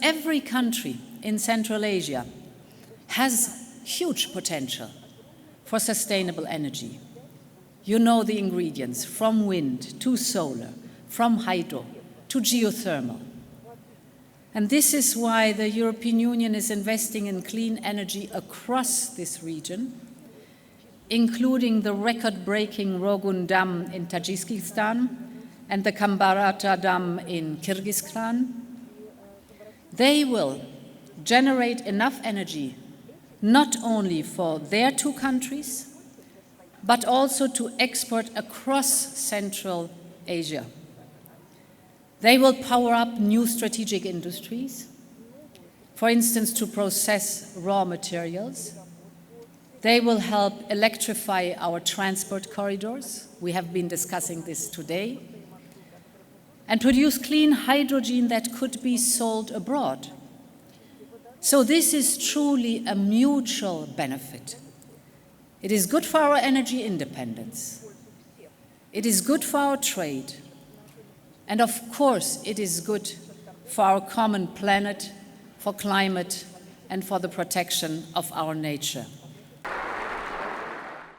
every country in Central Asia has huge potential for sustainable energy. You know the ingredients, from wind to solar, from hydro to geothermal. And this is why the European Union is investing in clean energy across this region, including the record-breaking Rogun Dam in Tajikistan and the Kambarata Dam in Kyrgyzstan. They will generate enough energy not only for their two countries, but also to export across Central Asia. They will power up new strategic industries, for instance, to process raw materials. They will help electrify our transport corridors. We have been discussing this today. And produce clean hydrogen that could be sold abroad. So this is truly a mutual benefit. It is good for our energy independence. It is good for our trade. And of course, it is good for our common planet, for climate, and for the protection of our nature.